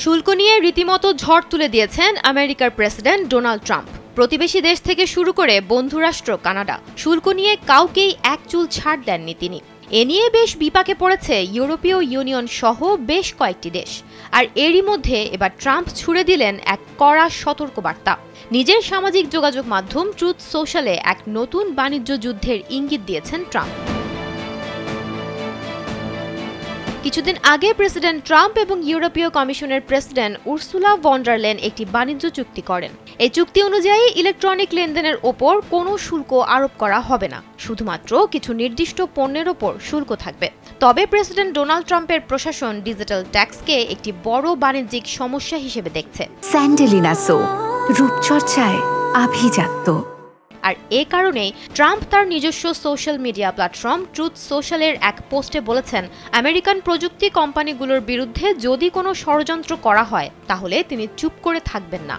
শুল্ক নিয়ে রীতিমতো ঝড় তুলে দিয়েছেন আমেরিকার প্রেসিডেন্ট ডোনাল্ড ট্রাম্প। প্রতিবেশী দেশ থেকে শুরু করে বন্ধুরাষ্ট্র কানাডা, শুল্ক নিয়ে কাউকেই এক চুল ছাড় দেননি তিনি। এ নিয়ে বেশ বিপাকে পড়েছে ইউরোপীয় ইউনিয়ন সহ বেশ কয়েকটি দেশ। আর এরই মধ্যে এবার ট্রাম্প ছুড়ে দিলেন এক কড়া সতর্কবার্তা। নিজের সামাজিক যোগাযোগ মাধ্যম ট্রুথ সোশ্যালে এক নতুন বাণিজ্য যুদ্ধের ইঙ্গিত দিয়েছেন ট্রাম্প। কিছুদিন আগে প্রেসিডেন্ট ট্রাম্প এবং ইউরোপীয় কমিশনের president Ursula von der Leyen একটি বাণিজ্য চুক্তি করেন। এই চুক্তি অনুযায়ী ইলেকট্রনিক লেনদেনের ওপর কোনো শুল্ক আরোপ করা হবে না, শুধুমাত্র কিছু নির্দিষ্ট পণ্যের ওপর শুল্ক থাকবে। তবে প্রেসিডেন্ট ডোনাল্ড ট্রাম্পের প্রশাসন ডিজিটাল ট্যাক্সকে একটি বড় বাণিজ্যিক সমস্যা হিসেবে দেখছে। স্যান্ডেলিনা সো, রূপচর্চায় আভিজাত্য। আর এ কারণেই ট্রাম্প তার নিজস্ব সোশ্যাল মিডিয়া প্ল্যাটফর্ম ট্রুথ সোশ্যালের এক পোস্টে বলেছেন, আমেরিকান প্রযুক্তি কোম্পানিগুলোর বিরুদ্ধে যদি কোনো ষড়যন্ত্র করা হয় তাহলে তিনি চুপ করে থাকবেন না।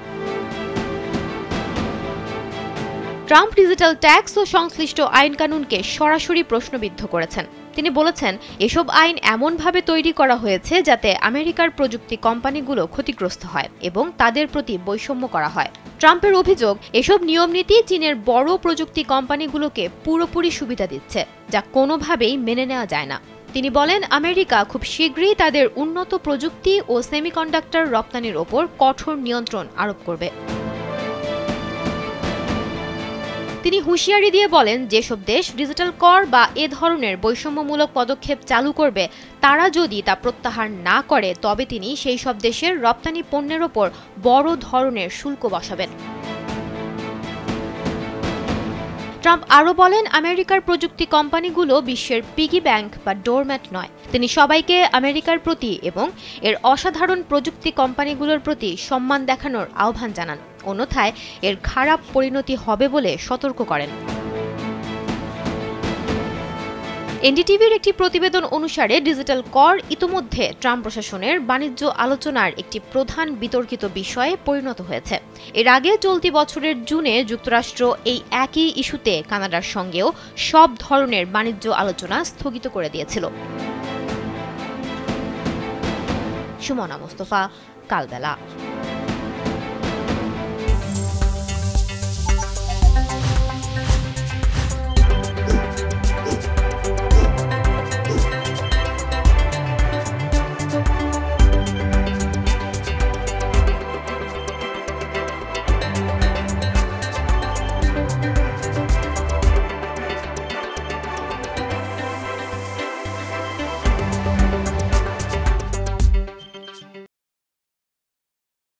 ট্রাম্প ডিজিটাল ট্যাক্স ও সংশ্লিষ্ট আইনকানুনকে সরাসরি প্রশ্নবিদ্ধ করেছেন। তিনি বলেছেন, এসব আইন এমনভাবে তৈরি করা হয়েছে যাতে আমেরিকার প্রযুক্তি কোম্পানিগুলো ক্ষতিগ্রস্ত হয় এবং তাদের প্রতি বৈষম্য করা হয়। ট্রাম্পের অভিযোগ, এসব নিয়মনীতি চীনের বড় প্রযুক্তি কোম্পানিগুলোকে পুরোপুরি সুবিধা দিচ্ছে, যা কোনোভাবেই মেনে নেওয়া যায় না। তিনি বলেন, আমেরিকা খুব শীঘ্রই তাদের উন্নত প্রযুক্তি ও সেমিকন্ডাক্টর রপ্তানির ওপর কঠোর নিয়ন্ত্রণ আরোপ করবে। তিনি হুঁশিয়ারি দিয়ে বলেন, যেসব দেশ ডিজিটাল কর বা এ ধরনের বৈষম্যমূলক পদক্ষেপ চালু করবে তারা যদি তা প্রত্যাহার না করে তবে তিনি সেই সব দেশের রপ্তানি পণ্যের ওপর বড় ধরনের শুল্ক বসাবেন। ট্রাম্প আরও বলেন, আমেরিকার প্রযুক্তি কোম্পানিগুলো বিশ্বের পিগি ব্যাংক বা ডোরম্যাট নয়। তিনি সবাইকে আমেরিকার প্রতি এবং এর অসাধারণ প্রযুক্তি কোম্পানিগুলোর প্রতি সম্মান দেখানোর আহ্বান জানান, অন্যথায় এর খারাপ পরিণতি হবে বলে সতর্ক করেন। এনডিটিভির একটি প্রতিবেদন অনুসারে ডিজিটাল কর ইতোমধ্যে ট্রাম্প প্রশাসনের বাণিজ্য আলোচনার একটি প্রধান বিতর্কিত বিষয়ে পরিণত হয়েছে। এর আগে চলতি বছরের জুনে যুক্তরাষ্ট্র এই একই ইস্যুতে কানাডার সঙ্গেও সব ধরনের বাণিজ্য আলোচনা স্থগিত করে দিয়েছিল। সুমনা মুস্তফা, কালবেলা।